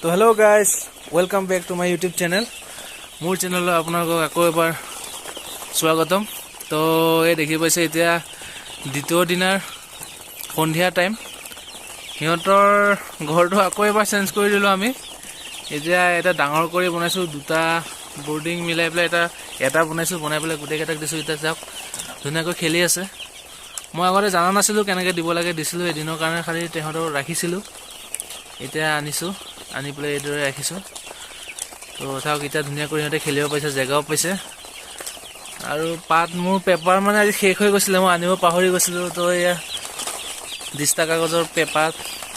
তো hello' guys, welcome back to my YouTube channel. মোৰ চেনেলত আপোনালোকক আকৌ এবাৰ স্বাগতম। তো এই দেখি পাইছে এতিয়া দ্বিতীয় দিনাৰ সন্ধিয়া টাইম। সিহঁতৰ ঘৰটো আকৌ এবাৰ চেঞ্জ কৰি দিলোঁ আমি। এতিয়া এটা ডাঙৰ কৰি বনাইছোঁ, দুটা বৰ্ডিং মিলাই পেলাই এটা বনাইছোঁ, বনাই পেলাই গোটেইকেইটাক দিছোঁ। এতিয়া যাওক ধুনীয়াকৈ খেলি আছে। মই আগতে জানা নাছিলোঁ কেনেকৈ দিব লাগে, দিছিলোঁ এদিনৰ কাৰণে, খালি তেহঁতক ৰাখিছিলোঁ। এতিয়া আনিছোঁ, আনি পেলাই এইদৰে ৰাখিছোঁ। তো চাওক এতিয়া ধুনীয়াকৈ সিহঁতে খেলিব পাৰিছে, জেগাও পাইছে। আৰু মোৰ পেপাৰ মানে আজি শেষ হৈ গৈছিলে, মই আনিব পাহৰি গৈছিলোঁ। তো এয়া দিস্তা কাগজৰ পেপাৰ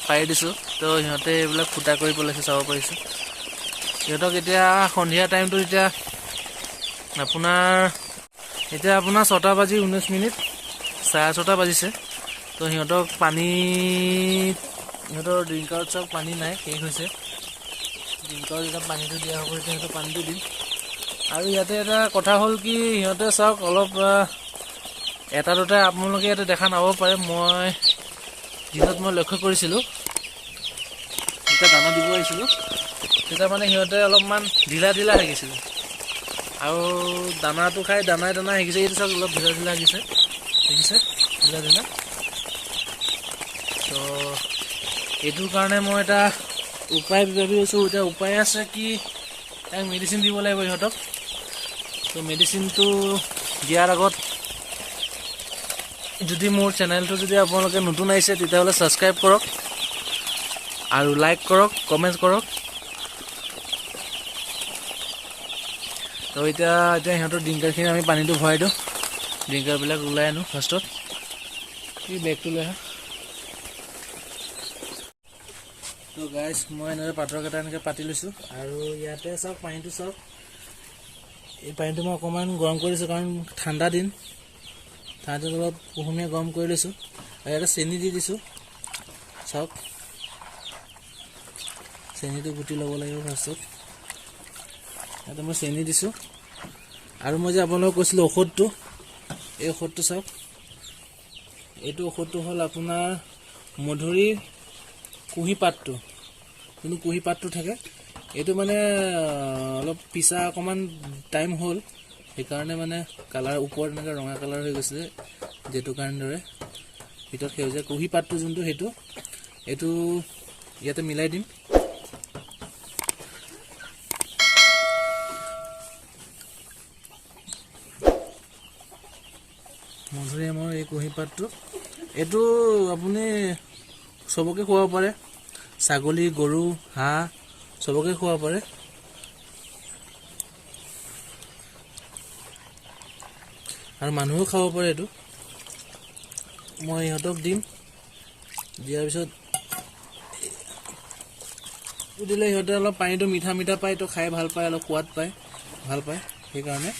পাৰি দিছোঁ। তো সিহঁতে এইবিলাক ফুটা কৰি পেলাইছে, চাব পাৰিছোঁ। সিহঁতক এতিয়া সন্ধিয়া টাইমটো এতিয়া আপোনাৰ 6:19, 6:30 বাজিছে। তো সিহঁতক সিহঁতৰ ড্ৰিংকাৰত চাওক পানী নাই, শেষ হৈছে। ড্ৰিংকাৰত যেতিয়া পানীটো দিয়া হ'ব তেতিয়া সিহঁতৰ পানীটো দিম। আৰু ইয়াতে এটা কথা হ'ল কি, সিহঁতে চাওক অলপ এটা দুটা আপোনালোকে ইয়াতে দেখা নাপাব পাৰে। দিনত মই লক্ষ্য কৰিছিলোঁ, যেতিয়া দানা দিব আহিছিলোঁ তেতিয়া মানে সিহঁতে অলপমান ঢিলা শিকিছিলে। আৰু দানাটো খাই দানাই শিকিছে। এইটো চাওক অলপ ঢিলা শিকিছে, দেখিছে ঢিলা। তো এইটোৰ কাৰণে মই এটা উপায় ভাবি আছোঁ। এতিয়া উপায় আছে কি, তাক মেডিচিন দিব লাগিব ইহঁতক। তো মেডিচিনটো দিয়াৰ আগত যদি মোৰ চেনেলটো যদি আপোনালোকে নতুন আহিছে তেতিয়াহ'লে ছাবস্ক্ৰাইব কৰক আৰু লাইক কৰক, কমেণ্ট কৰক। তো এতিয়া সিহঁতৰ ড্ৰিংকাৰখিনি আমি পানীটো ভৰাই দিওঁ। ড্ৰিংকাৰবিলাক ওলাই আনো ফাৰ্ষ্টত। এই বেগটো লৈ আহা। তো গাইজ, মই এনেদৰে পাত্ৰকেইটা এনেকৈ পাতি লৈছোঁ। আৰু ইয়াতে চাওক পানীটো চাওক, এই পানীটো মই অকণমান গৰম কৰি দিছোঁ, কাৰণ ঠাণ্ডা দিন। ঠাণ্ডাটো অলপ কুহুমীয়া গৰম কৰি লৈছোঁ। আৰু ইয়াতে চেনি দি দিছোঁ, চাওক চেনিটো গুটি ল'ব লাগিব ফাৰ্ষ্টত। ইয়াতে মই চেনি দিছোঁ। আৰু মই যে আপোনালোকক কৈছিলোঁ ঔষধটো, এই ঔষধটো চাওক। এইটো ঔষধটো হ'ল আপোনাৰ মধুৰিৰ কুঁহিপাতটো, যোনটো কুঁহিপাতটো থাকে। এইটো মানে অলপ পিছা অকণমান টাইম হ'ল, সেইকাৰণে মানে কালাৰ ওপৰত এনেকৈ ৰঙা কালাৰ হৈ গৈছিলে, যিটো কাৰণে দৰে ভিতৰত সেউজীয়া কুঁহিপাতটো যোনটো, এইটো ইয়াতে মিলাই দিম। মধুৰিআমৰ এই কুঁহিপাতটো, এইটো আপুনি চবকে খুৱাব পাৰে। ছাগলী, গৰু, হাঁহ চবকে খুৱাব পাৰে। আৰু মানুহেও খাব পাৰে। এইটো মই ইহঁতক দিম। দিয়াৰ পিছত দিলে সিহঁতে অলপ পানীটো মিঠা পায়, তো খাই ভাল পায়, অলপ সোৱাদ পায়, ভাল পায়। সেইকাৰণে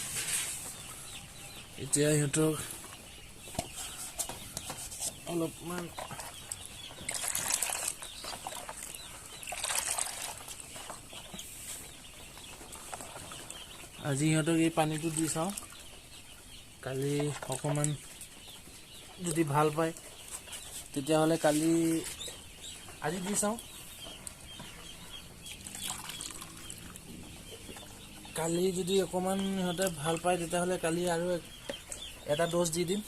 এতিয়া সিহঁতক অলপমান আজি সিহঁতক এই পানীটো দি চাওঁ। কালি অকণমান যদি ভাল পায় তেতিয়াহ'লে আজি দি চাওঁ। কালি যদি অকণমান সিহঁতে ভাল পায় তেতিয়াহ'লে কালি আৰু এটা ড'জ দি দিম।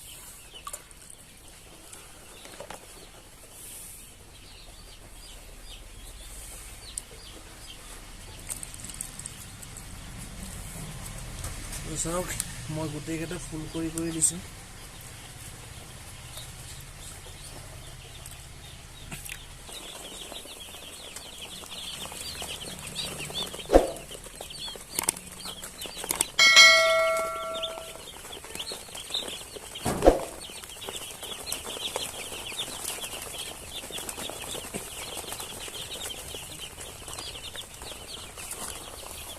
চাওক, মই গোটেইকেইটা ফুল কৰি দিছোঁ।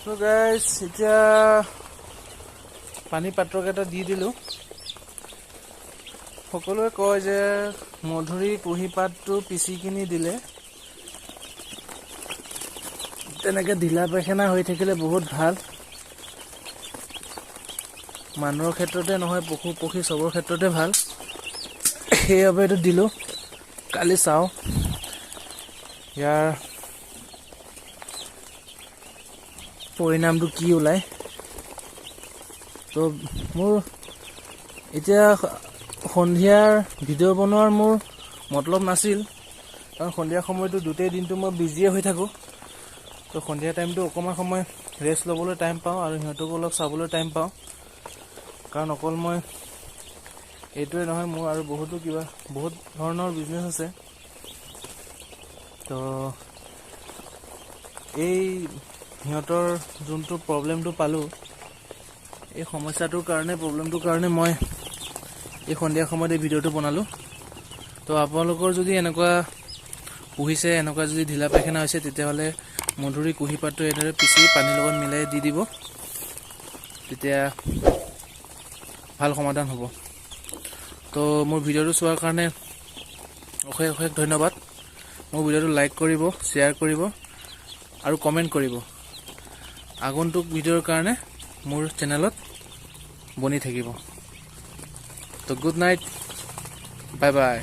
তো গাইজ, এতিয়া পানী পাত্ৰকেইটা দি দিলোঁ। সকলোৱে কয় যে মধুৰি কুঁহিপাতটো পিচি কিনি দিলে তেনেকৈ ঢিলা পায়খানা হৈ থাকিলে বহুত ভাল। মানুহৰ ক্ষেত্ৰতে নহয়, পশু পক্ষী চবৰ ক্ষেত্ৰতে ভাল। সেইবাবে এইটো দিলোঁ। কালি চাওঁ ইয়াৰ পৰিণামটো কি ওলায়। তো মোৰ এতিয়া সন্ধিয়াৰ ভিডিঅ' বনোৱাৰ মোৰ মতলব নাছিল, কাৰণ সন্ধিয়া সময়টো গোটেই দিনটো মই বিজিয়ে হৈ থাকোঁ। তো সন্ধিয়া টাইমটো অকণমান সময় ৰেষ্ট ল'বলৈ টাইম পাওঁ আৰু সিহঁতকো অলপ চাবলৈ টাইম পাওঁ, কাৰণ অকল মই এইটোৱে নহয়, মোৰ আৰু বহুত ধৰণৰ বিজনেছ আছে। তো এই সিহঁতৰ যোনটো প্ৰব্লেমটো পালোঁ, এই সমস্যাটোৰ কাৰণে মই এই সন্ধিয়া সময়ত এই ভিডিঅ'টো বনালোঁ। তো আপোনালোকৰ যদি এনেকুৱা পুহিছে, এনেকুৱা যদি ঢিলা পায়খানা হৈছে, তেতিয়াহ'লে মধুৰি কুঁহিপাতটো এনেদৰে পিচি পানীৰ লগত মিলাই দি দিব, তেতিয়া ভাল সমাধান হ'ব। তো মোৰ ভিডিঅ'টো চোৱাৰ কাৰণে অশেষ ধন্যবাদ। মোৰ ভিডিঅ'টো লাইক কৰিব, শ্বেয়াৰ কৰিব আৰু কমেণ্ট কৰিব। আগন্তুক ভিডিঅ'ৰ কাৰণে মোৰ চেনেলত বনি থাকিব। তো গুড নাইট, বাই বাই।